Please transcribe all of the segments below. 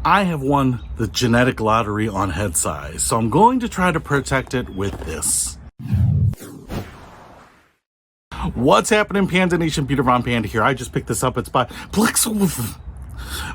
I have won the genetic lottery on head size, so I'm going to try to protect it with this. What's happening, Panda Nation? Peter Von Panda here. I just picked this up. It's by XXL.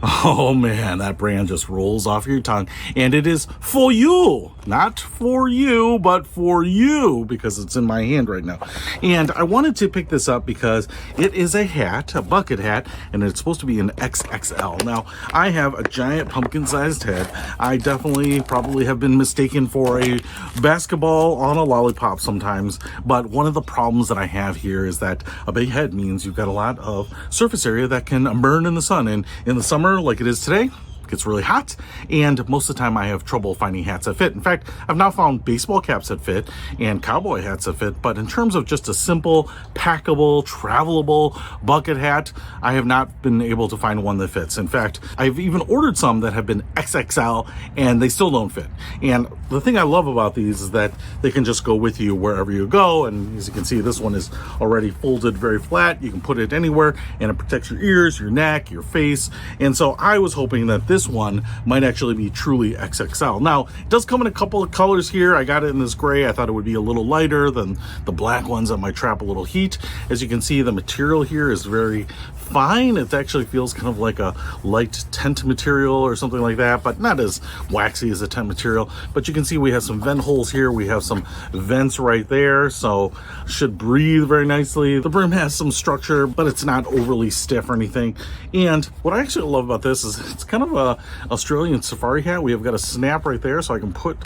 Oh man, that brand just rolls off your tongue. And it is for you. Not for you, but for you, because it's in my hand right now. And I wanted to pick this up because it is a hat, a bucket hat, and it's supposed to be an XXL. Now, I have a giant pumpkin-sized head. I definitely probably have been mistaken for a basketball on a lollipop sometimes, but one of the problems that I have here is that a big head means you've got a lot of surface area that can burn in the sun. And in the summer, like it is today, it gets really hot, and most of the time I have trouble finding hats that fit. In fact, I've now found baseball caps that fit and cowboy hats that fit, but in terms of just a simple, packable, travelable bucket hat, I have not been able to find one that fits. In fact, I've even ordered some that have been XXL and they still don't fit. And the thing I love about these is that they can just go with you wherever you go. And as you can see, this one is already folded very flat. You can put it anywhere and it protects your ears, your neck, your face. And so I was hoping that this one might actually be truly XXL. Now, it does come in a couple of colors here. I got it in this gray. I thought it would be a little lighter than the black ones that might trap a little heat. As you can see, the material here is very fine. It actually feels kind of like a light tent material or something like that, but not as waxy as a tent material. But you can see we have some vent holes here. We have some vents right there, so should breathe very nicely. The brim has some structure, but it's not overly stiff or anything. And what I actually love about this is it's kind of a Australian safari hat. We have got a snap right there, so I can put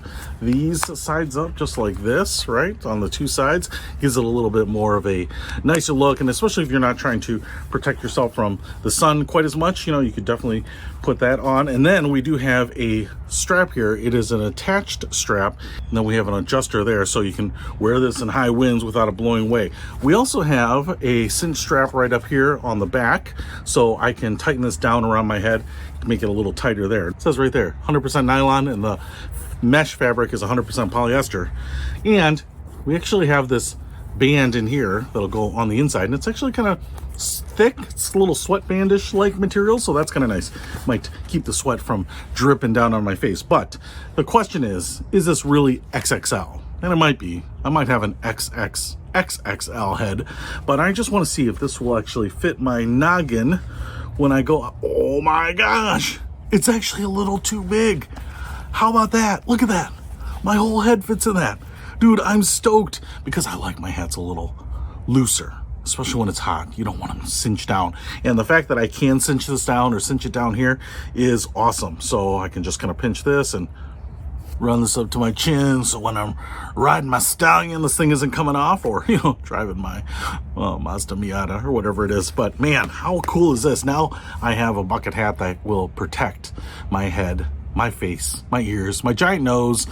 these sides up just like this, right, on the two sides. Gives it a little bit more of a nicer look, and especially if you're not trying to protect yourself from the sun quite as much, you know, you could definitely put that on. And then we do have a strap here. It is an attached strap, and then we have an adjuster there, so you can wear this in high winds without it blowing away. We also have a cinch strap right up here on the back, so I can tighten this down around my head to make it a little tighter there. It says right there, 100% nylon, and the mesh fabric is 100% polyester. And we actually have this band in here that'll go on the inside, and it's actually kind of thick. It's a little sweatbandish like material, so that's kind of nice. Might keep the sweat from dripping down on my face. But the question is this really XXL? And it might be. I might have an XXL head, but I just want to see if this will actually fit my noggin when I go. Oh my gosh, it's actually a little too big. How about that? Look at that. My whole head fits in that. Dude, I'm stoked because I like my hats a little looser, especially when it's hot. You don't want them cinched down. And the fact that I can cinch this down or cinch it down here is awesome. So I can just kind of pinch this and run this up to my chin, so when I'm riding my stallion, this thing isn't coming off, or, you know, driving my Mazda Miata or whatever it is. But man, how cool is this? Now I have a bucket hat that will protect my head, my face, my ears, my giant nose,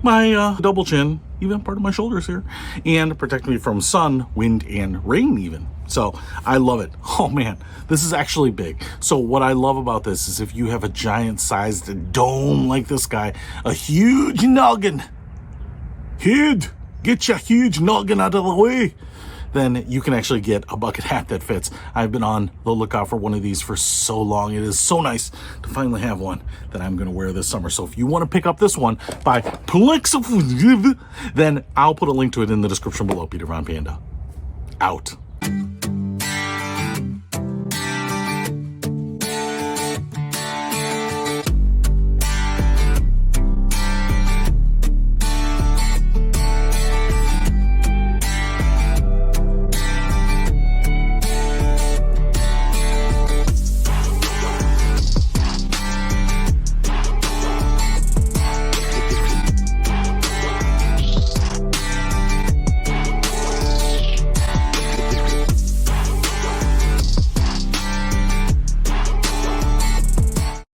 my double chin, even part of my shoulders here, and protect me from sun, wind, and rain even. So I love it. Oh man, this is actually big. So what I love about this is if you have a giant sized dome like this guy, a huge noggin, get your huge noggin out of the way, then you can actually get a bucket hat that fits. I've been on the lookout for one of these for so long. It is so nice to finally have one that I'm going to wear this summer. So if you want to pick up this one by XXL, then I'll put a link to it in the description below. Peter Von Panda, out.